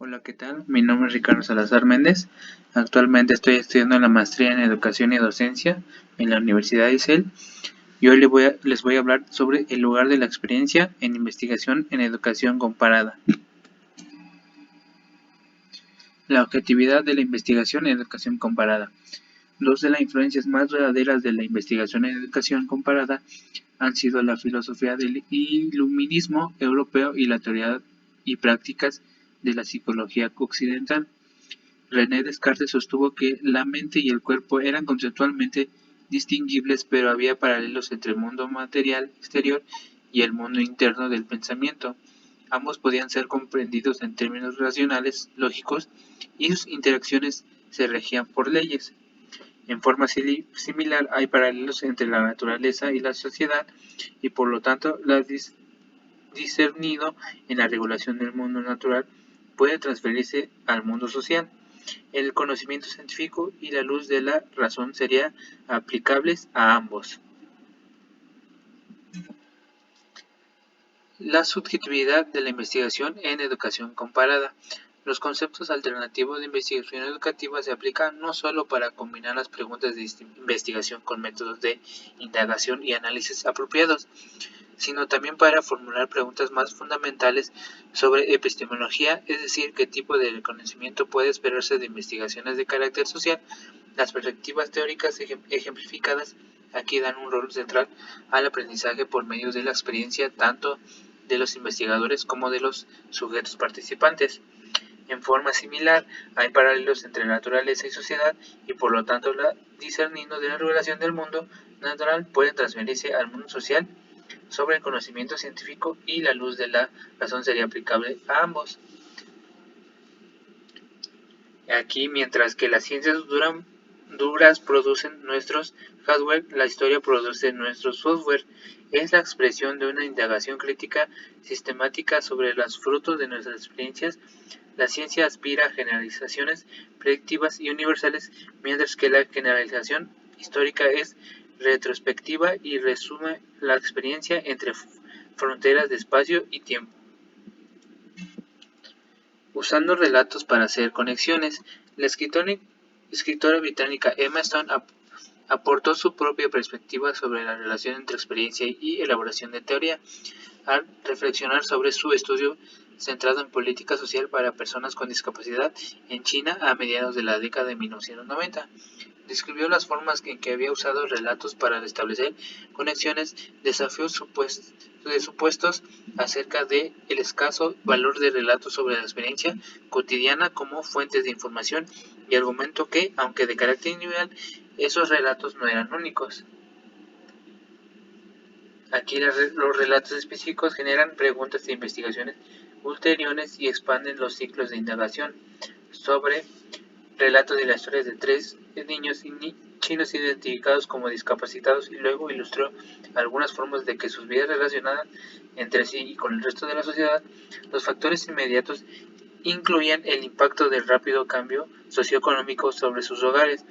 Hola, ¿qué tal? Mi nombre es Ricardo Salazar Méndez. Actualmente estoy estudiando la maestría en Educación y Docencia en la Universidad de ISEL y hoy les voy a hablar sobre el lugar de la experiencia en investigación en educación comparada. La objetividad de la investigación en educación comparada. Dos de las influencias más verdaderas de la investigación en educación comparada han sido la filosofía del iluminismo europeo y la teoría y prácticas de la psicología occidental. René Descartes sostuvo que la mente y el cuerpo eran conceptualmente distinguibles, pero había paralelos entre el mundo material exterior y el mundo interno del pensamiento. Ambos podían ser comprendidos en términos racionales, lógicos, y sus interacciones se regían por leyes. En forma similar, hay paralelos entre la naturaleza y la sociedad, y por lo tanto, la discernido en la regulación del mundo natural puede transferirse al mundo social. El conocimiento científico y la luz de la razón serían aplicables a ambos. La subjetividad de la investigación en educación comparada. Los conceptos alternativos de investigación educativa se aplican no solo para combinar las preguntas de investigación con métodos de indagación y análisis apropiados, sino también para formular preguntas más fundamentales sobre epistemología, es decir, qué tipo de conocimiento puede esperarse de investigaciones de carácter social. Las perspectivas teóricas ejemplificadas aquí dan un rol central al aprendizaje por medio de la experiencia tanto de los investigadores como de los sujetos participantes. En forma similar, hay paralelos entre naturaleza y sociedad y por lo tanto la discerniendo de la regulación del mundo natural puede transferirse al mundo social sobre el conocimiento científico y la luz de la razón sería aplicable a ambos. Aquí, mientras que las ciencias duras producen nuestros hardware, la historia produce nuestro software. Es la expresión de una indagación crítica sistemática sobre los frutos de nuestras experiencias. La ciencia aspira a generalizaciones predictivas y universales, mientras que la generalización histórica es retrospectiva y resume la experiencia entre fronteras de espacio y tiempo. Usando relatos para hacer conexiones, la escritora británica Emma Stone aportó su propia perspectiva sobre la relación entre experiencia y elaboración de teoría, al reflexionar sobre su estudio centrado en política social para personas con discapacidad en China a mediados de la década de 1990. Describió las formas en que había usado relatos para establecer conexiones, desafíos supuestos acerca de el escaso valor de relatos sobre la experiencia cotidiana como fuentes de información y argumentó que, aunque de carácter individual, esos relatos no eran únicos. Aquí los relatos específicos generan preguntas e investigaciones ulteriores y expanden los ciclos de indagación sobre relatos de las historias de tres niños chinos identificados como discapacitados y luego ilustró algunas formas de que sus vidas relacionadas entre sí y con el resto de la sociedad. Los factores inmediatos incluían el impacto del rápido cambio socioeconómico sobre sus hogares,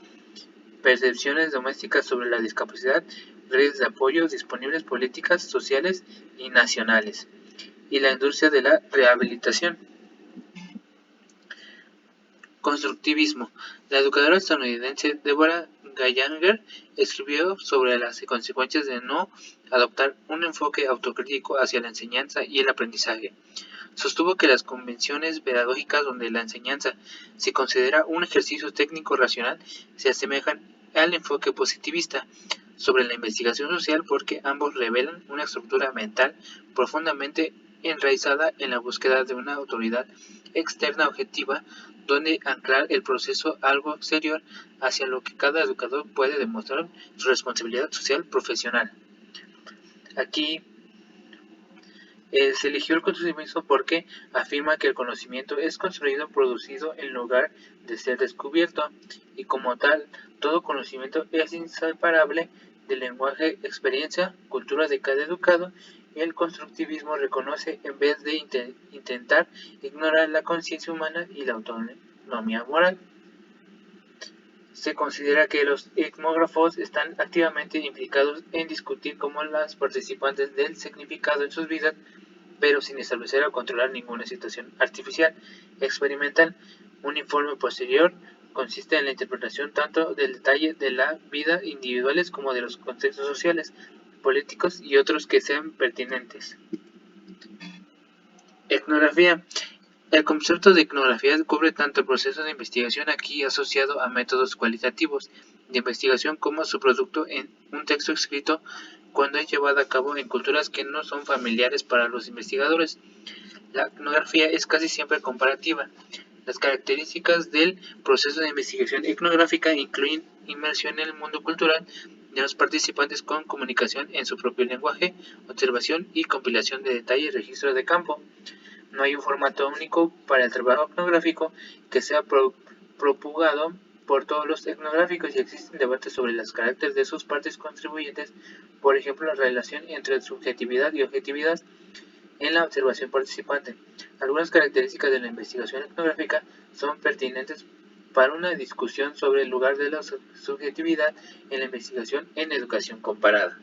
percepciones domésticas sobre la discapacidad, redes de apoyo disponibles, políticas sociales y nacionales, y la industria de la rehabilitación. Constructivismo. La educadora estadounidense Deborah Gallagher escribió sobre las consecuencias de no adoptar un enfoque autocrítico hacia la enseñanza y el aprendizaje. Sostuvo que las convenciones pedagógicas donde la enseñanza se considera un ejercicio técnico racional se asemejan al enfoque positivista sobre la investigación social porque ambos revelan una estructura mental profundamente enraizada en la búsqueda de una autoridad externa objetiva donde anclar el proceso algo exterior hacia lo que cada educador puede demostrar su responsabilidad social profesional. Aquí se eligió el constructivismo porque afirma que el conocimiento es construido, producido en lugar de ser descubierto, y como tal, todo conocimiento es inseparable del lenguaje, experiencia, cultura de cada educado. El constructivismo reconoce, en vez de intentar ignorar la conciencia humana y la autonomía moral. Se considera que los etnógrafos están activamente implicados en discutir cómo los participantes del significado en sus vidas pero sin establecer o controlar ninguna situación artificial, experimental. Un informe posterior consiste en la interpretación tanto del detalle de la vida individuales como de los contextos sociales, políticos y otros que sean pertinentes. Etnografía. El concepto de etnografía cubre tanto el proceso de investigación aquí asociado a métodos cualitativos de investigación como su producto en un texto escrito cuando es llevado a cabo en culturas que no son familiares para los investigadores. La etnografía es casi siempre comparativa. Las características del proceso de investigación etnográfica incluyen inmersión en el mundo cultural de los participantes con comunicación en su propio lenguaje, observación y compilación de detalle y registro de campo. No hay un formato único para el trabajo etnográfico que sea propagado por todos los etnográficos y existen debates sobre los caracteres de sus partes contribuyentes, por ejemplo, la relación entre subjetividad y objetividad en la observación participante. Algunas características de la investigación etnográfica son pertinentes para una discusión sobre el lugar de la subjetividad en la investigación en educación comparada.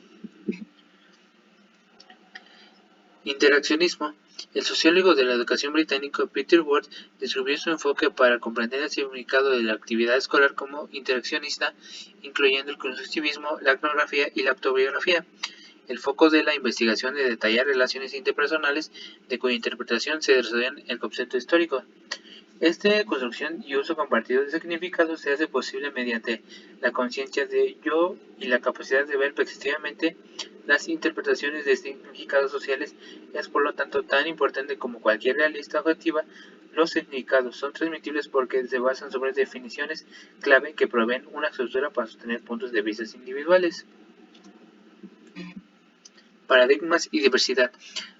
Interaccionismo. El sociólogo de la educación británico Peter Ward describió su enfoque para comprender el significado de la actividad escolar como interaccionista, incluyendo el constructivismo, la etnografía y la autobiografía. El foco de la investigación es detallar relaciones interpersonales de cuya interpretación se desarrolla el concepto histórico. Esta construcción y uso compartido de significados se hace posible mediante la conciencia de yo y la capacidad de ver perspectivamente las interpretaciones de significados sociales. Es por lo tanto tan importante como cualquier realista objetiva. Los significados son transmitibles porque se basan sobre definiciones clave que proveen una estructura para sostener puntos de vista individuales. Paradigmas y diversidad.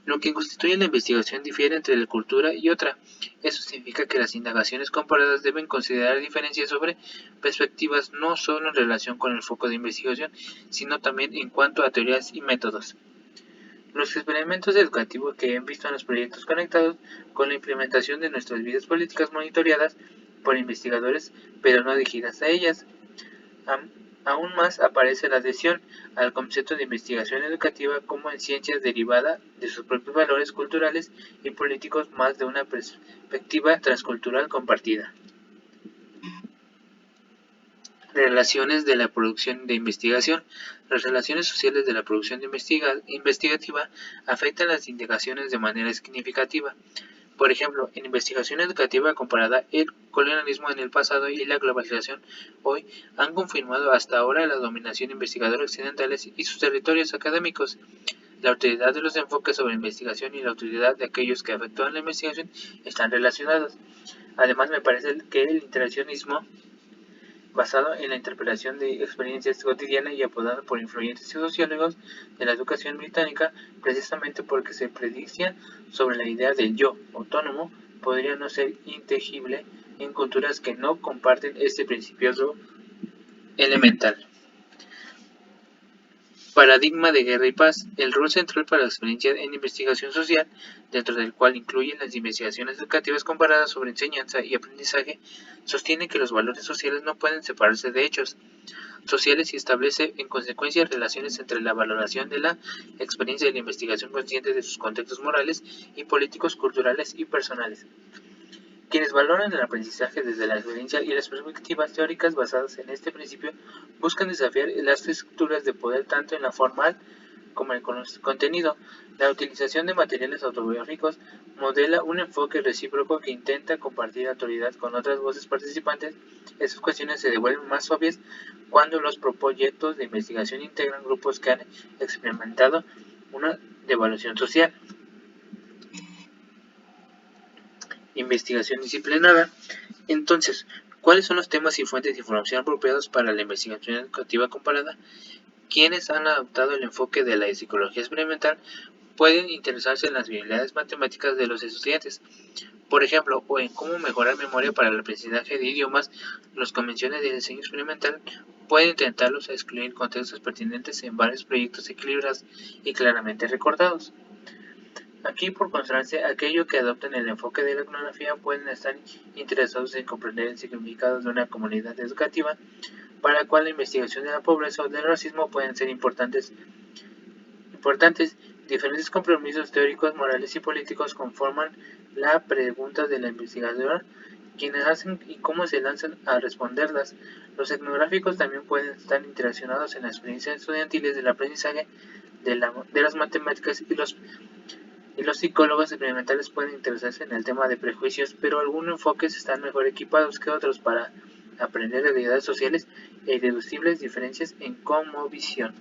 Lo que constituye la investigación difiere entre la cultura y otra. Eso significa que las indagaciones comparadas deben considerar diferencias sobre perspectivas no solo en relación con el foco de investigación, sino también en cuanto a teorías y métodos. Los experimentos educativos que he visto en los proyectos conectados con la implementación de nuestras vidas políticas monitoreadas por investigadores, pero no dirigidas a ellas. Aún más aparece la adhesión al concepto de investigación educativa como en ciencias derivada de sus propios valores culturales y políticos más de una perspectiva transcultural compartida. Relaciones de la producción de investigación. Las relaciones sociales de la producción de investigativa afectan las indagaciones de manera significativa. Por ejemplo, en investigación educativa comparada, el colonialismo en el pasado y la globalización hoy han confirmado hasta ahora la dominación investigadora occidentales y sus territorios académicos. La utilidad de los enfoques sobre investigación y la utilidad de aquellos que efectúan la investigación están relacionados. Además, me parece que el interaccionismo basado en la interpretación de experiencias cotidianas y apoyado por influyentes sociólogos de la educación británica, precisamente porque se predicia sobre la idea del yo autónomo, podría no ser inteligible en culturas que no comparten este principio elemental. Paradigma de guerra y paz. El rol central para la experiencia en investigación social, dentro del cual incluyen las investigaciones educativas comparadas sobre enseñanza y aprendizaje, sostiene que los valores sociales no pueden separarse de hechos sociales y establece en consecuencia relaciones entre la valoración de la experiencia y la investigación consciente de sus contextos morales y políticos, culturales y personales. Quienes valoran el aprendizaje desde la experiencia y las perspectivas teóricas basadas en este principio buscan desafiar las estructuras de poder tanto en la formal como en el contenido. La utilización de materiales autobiográficos modela un enfoque recíproco que intenta compartir autoridad con otras voces participantes. Esas cuestiones se devuelven más obvias cuando los proyectos de investigación integran grupos que han experimentado una devaluación social. Investigación disciplinada. Entonces, ¿cuáles son los temas y fuentes de información apropiados para la investigación educativa comparada? Quienes han adoptado el enfoque de la psicología experimental pueden interesarse en las habilidades matemáticas de los estudiantes, por ejemplo, o en cómo mejorar memoria para el aprendizaje de idiomas. Los convenciones de diseño experimental pueden intentarlos a excluir contextos pertinentes en varios proyectos equilibrados y claramente recordados. Aquí, por contraste, aquellos que adoptan el enfoque de la etnografía pueden estar interesados en comprender el significado de una comunidad educativa, para la cual la investigación de la pobreza o del racismo pueden ser importantes, Diferentes compromisos teóricos, morales y políticos conforman la pregunta de la investigadora, quiénes hacen y cómo se lanzan a responderlas. Los etnográficos también pueden estar interaccionados en las experiencias estudiantiles del aprendizaje de las matemáticas y los psicólogos experimentales pueden interesarse en el tema de prejuicios, pero algunos enfoques están mejor equipados que otros para aprender realidades sociales e irreducibles diferencias en cosmovisión.